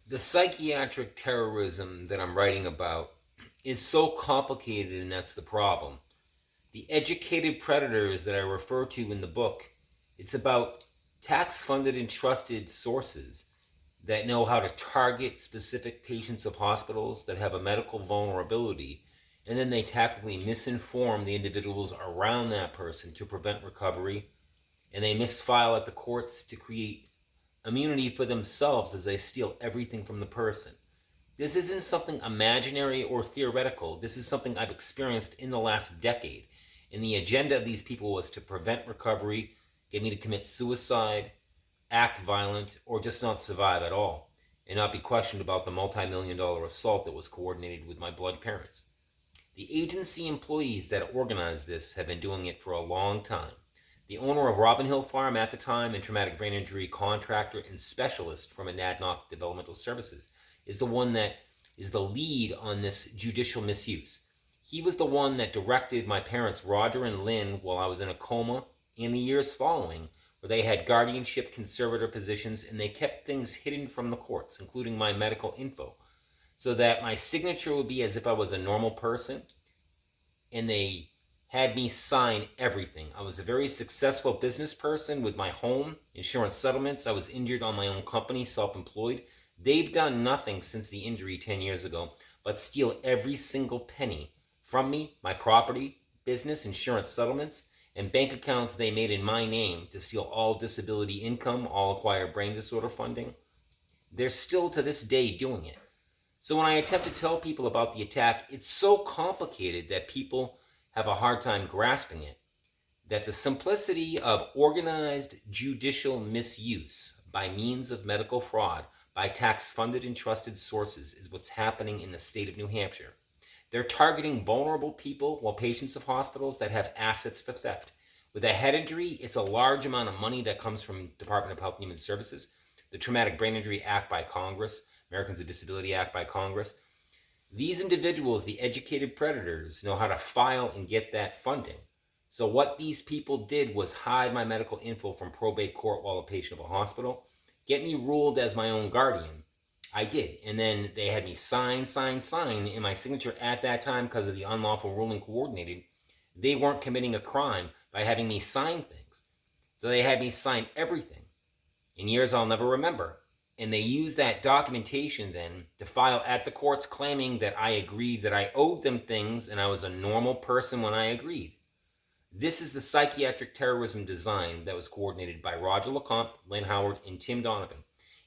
The psychiatric terrorism that I'm writing about is so complicated, and that's the problem. The educated predators that I refer to in the book, it's about tax funded and trusted sources that know how to target specific patients of hospitals that have a medical vulnerability, and then they tactically misinform the individuals around that person to prevent recovery, and they misfile at the courts to create immunity for themselves as they steal everything from the person. This isn't something imaginary or theoretical. This is something I've experienced in the last decade. And the agenda of these people was to prevent recovery, get me to commit suicide, act violent, or just not survive at all, and not be questioned about the multi-million-dollar assault that was coordinated with my blood parents. The agency employees that organized this have been doing it for a long time. The owner of Robin Hill Farm at the time and traumatic brain injury contractor and specialist from Monadnock Developmental Services is the one that is the lead on this judicial misuse. He was the one that directed my parents, Roger and Lynn, while I was in a coma in the years following, where they had guardianship conservator positions and they kept things hidden from the courts, including my medical info, so that my signature would be as if I was a normal person, and they had me sign everything. I was a very successful business person with my home, insurance settlements. I was injured on my own company, self-employed. They've done nothing since the injury 10 years ago but steal every single penny from me, my property, business, insurance settlements, and bank accounts they made in my name to steal all disability income, all acquired brain disorder funding. They're still to this day doing it. So when I attempt to tell people about the attack, it's so complicated that people have a hard time grasping it. That the simplicity of organized judicial misuse by means of medical fraud by tax-funded and trusted sources is what's happening in the state of New Hampshire. They're targeting vulnerable people while patients of hospitals that have assets for theft. With a head injury, it's a large amount of money that comes from Department of Health and Human Services, the Traumatic Brain Injury Act by Congress, Americans with Disability Act by Congress. These individuals, the educated predators, know how to file and get that funding. So what these people did was hide my medical info from probate court while a patient of a hospital, get me ruled as my own guardian. I did. And then they had me sign, and my signature at that time, because of the unlawful ruling coordinated, they weren't committing a crime by having me sign things. So they had me sign everything in years I'll never remember. And they used that documentation then to file at the courts claiming that I agreed that I owed them things and I was a normal person when I agreed. This is the psychiatric terrorism design that was coordinated by Roger LeCompte, Lynn Howard, and Tim Donovan.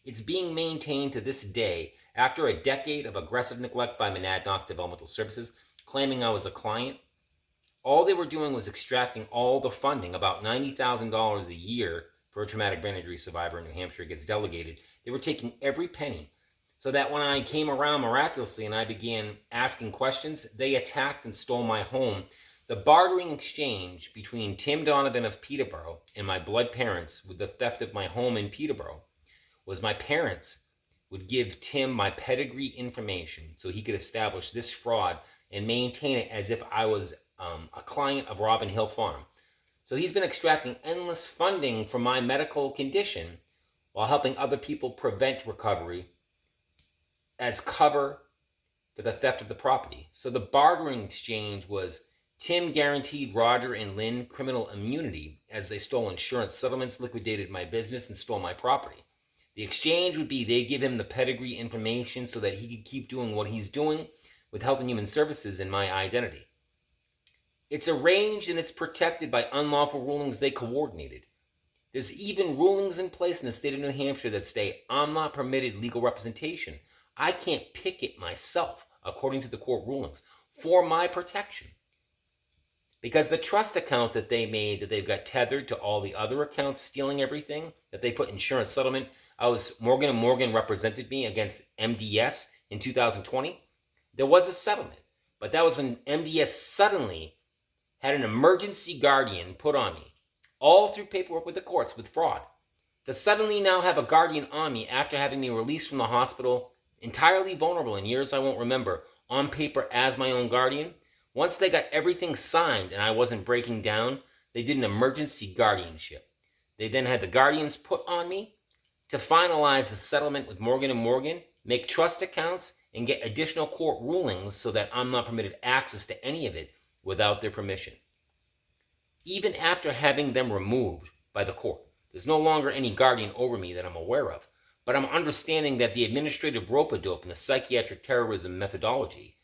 It's being maintained to this day after a decade of aggressive neglect by Monadnock Developmental Services, claiming I was a client. All they were doing was extracting all the funding, about $90,000 a year for a traumatic brain injury survivor in New Hampshire gets delegated. They were taking every penny, so that when I came around miraculously and I began asking questions, they attacked and stole my home. The bartering exchange between Tim Donovan of Peterborough and my blood parents with the theft of my home in Peterborough was my parents would give Tim my pedigree information so he could establish this fraud and maintain it as if I was a client of Robin Hill Farm. So he's been extracting endless funding from my medical condition while helping other people prevent recovery as cover for the theft of the property. So the bartering exchange was Tim guaranteed Roger and Lynn criminal immunity as they stole insurance settlements, liquidated my business, and stole my property. The exchange would be they give him the pedigree information so that he could keep doing what he's doing with Health and Human Services in my identity. It's arranged and it's protected by unlawful rulings they coordinated. There's even rulings in place in the state of New Hampshire that state I'm not permitted legal representation. I can't pick it myself, according to the court rulings, for my protection. Because the trust account that they made, that they've got tethered to all the other accounts stealing everything, that they put insurance settlement, Morgan & Morgan represented me against MDS in 2020. There was a settlement, but that was when MDS suddenly had an emergency guardian put on me, all through paperwork with the courts with fraud, to suddenly now have a guardian on me after having me released from the hospital, entirely vulnerable in years I won't remember, on paper as my own guardian. Once they got everything signed and I wasn't breaking down, they did an emergency guardianship. They then had the guardians put on me to finalize the settlement with Morgan & Morgan, make trust accounts, and get additional court rulings so that I'm not permitted access to any of it without their permission. Even after having them removed by the court, there's no longer any guardian over me that I'm aware of, but I'm understanding that the administrative rope-a-dope and the psychiatric terrorism methodology,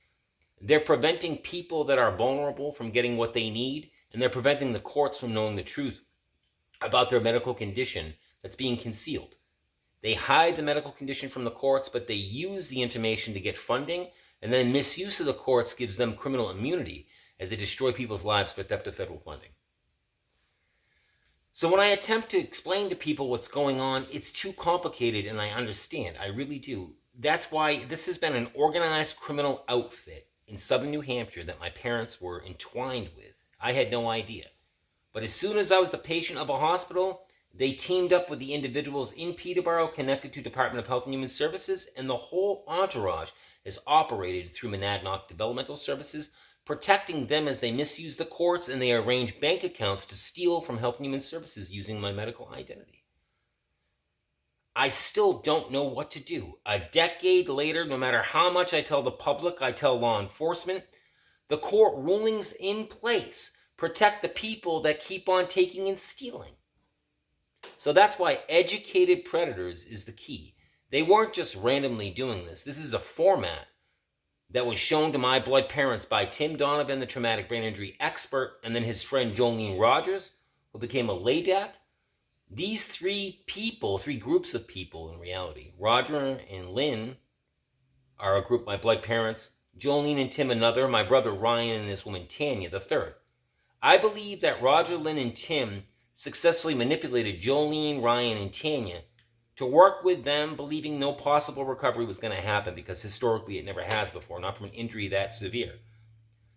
they're preventing people that are vulnerable from getting what they need, and they're preventing the courts from knowing the truth about their medical condition that's being concealed. They hide the medical condition from the courts, but they use the information to get funding, and then misuse of the courts gives them criminal immunity as they destroy people's lives for theft of federal funding. So when I attempt to explain to people what's going on, it's too complicated, and I understand. I really do. That's why this has been an organized criminal outfit in southern New Hampshire that my parents were entwined with. I had no idea. But as soon as I was the patient of a hospital, they teamed up with the individuals in Peterborough connected to Department of Health and Human Services, and the whole entourage is operated through Monadnock Developmental Services, protecting them as they misuse the courts and they arrange bank accounts to steal from Health and Human Services using my medical identity. I still don't know what to do. A decade later, no matter how much I tell the public, I tell law enforcement, the court rulings in place protect the people that keep on taking and stealing. So that's why educated predators is the key. They weren't just randomly doing this. This is a format that was shown to my blood parents by Tim Donovan, the traumatic brain injury expert, and then his friend Jolene Rogers, who became a LADAC. These three groups of people in reality, Roger and Lynn are a group, my blood parents, Jolene and Tim another, my brother Ryan and this woman Tanya the third. I believe that Roger, Lynn, and Tim successfully manipulated Jolene, Ryan, and Tanya to work with them, believing no possible recovery was going to happen because historically it never has before, not from an injury that severe.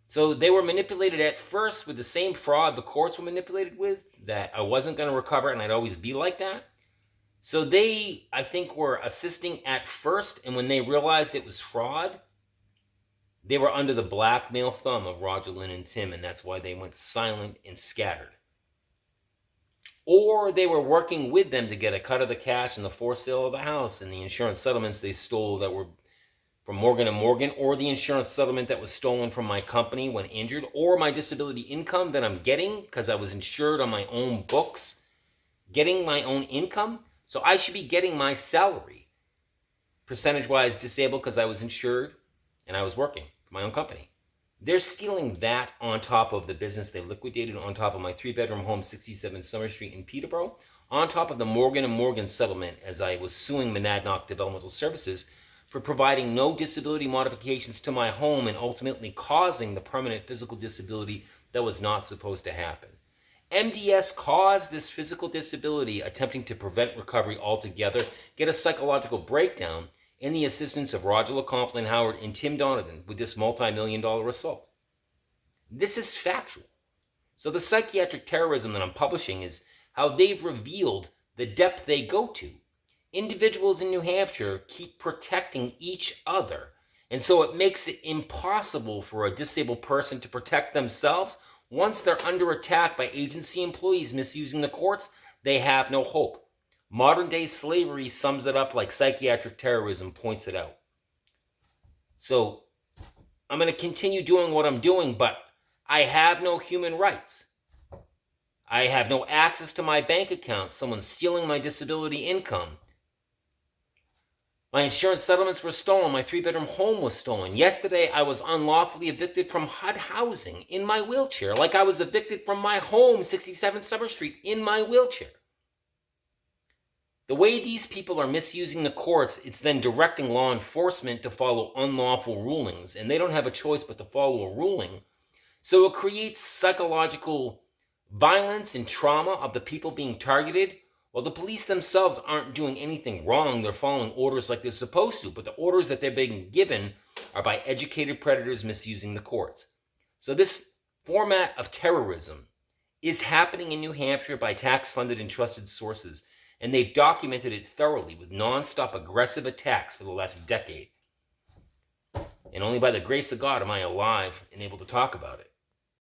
So they were manipulated at first with the same fraud the courts were manipulated with, that I wasn't going to recover and I'd always be like that. So they, I think, were assisting at first, and when they realized it was fraud, they were under the blackmail thumb of Roger, Lynn, and Tim, and that's why they went silent and scattered. Or they were working with them to get a cut of the cash and the forced sale of the house and the insurance settlements they stole that were from Morgan & Morgan, or the insurance settlement that was stolen from my company when injured, or my disability income that I'm getting because I was insured on my own books, getting my own income. So I should be getting my salary percentage-wise disabled because I was insured and I was working for my own company. They're stealing that on top of the business they liquidated, on top of my 3-bedroom home, 67 Summer Street in Peterborough, on top of the Morgan & Morgan settlement as I was suing Monadnock Developmental Services for providing no disability modifications to my home and ultimately causing the permanent physical disability that was not supposed to happen. MDS caused this physical disability, attempting to prevent recovery altogether, get a psychological breakdown, and the assistance of Roger LeComplin Howard and Tim Donovan with this multi-million-dollar assault. This is factual. So the psychiatric terrorism that I'm publishing is how they've revealed the depth they go to. Individuals in New Hampshire keep protecting each other, and so it makes it impossible for a disabled person to protect themselves. Once they're under attack by agency employees misusing the courts, they have no hope. Modern-day slavery sums it up like psychiatric terrorism points it out. So I'm going to continue doing what I'm doing, but I have no human rights. I have no access to my bank account. Someone's stealing my disability income. My insurance settlements were stolen. My 3-bedroom home was stolen. Yesterday, I was unlawfully evicted from HUD housing in my wheelchair, like I was evicted from my home, 67 Summer Street, in my wheelchair. The way these people are misusing the courts, it's then directing law enforcement to follow unlawful rulings, and they don't have a choice but to follow a ruling. So it creates psychological violence and trauma of the people being targeted. Well, the police themselves aren't doing anything wrong. They're following orders like they're supposed to, but the orders that they're being given are by educated predators misusing the courts. So this format of terrorism is happening in New Hampshire by tax-funded and trusted sources, and they've documented it thoroughly with non-stop aggressive attacks for the last decade. And only by the grace of God am I alive and able to talk about it.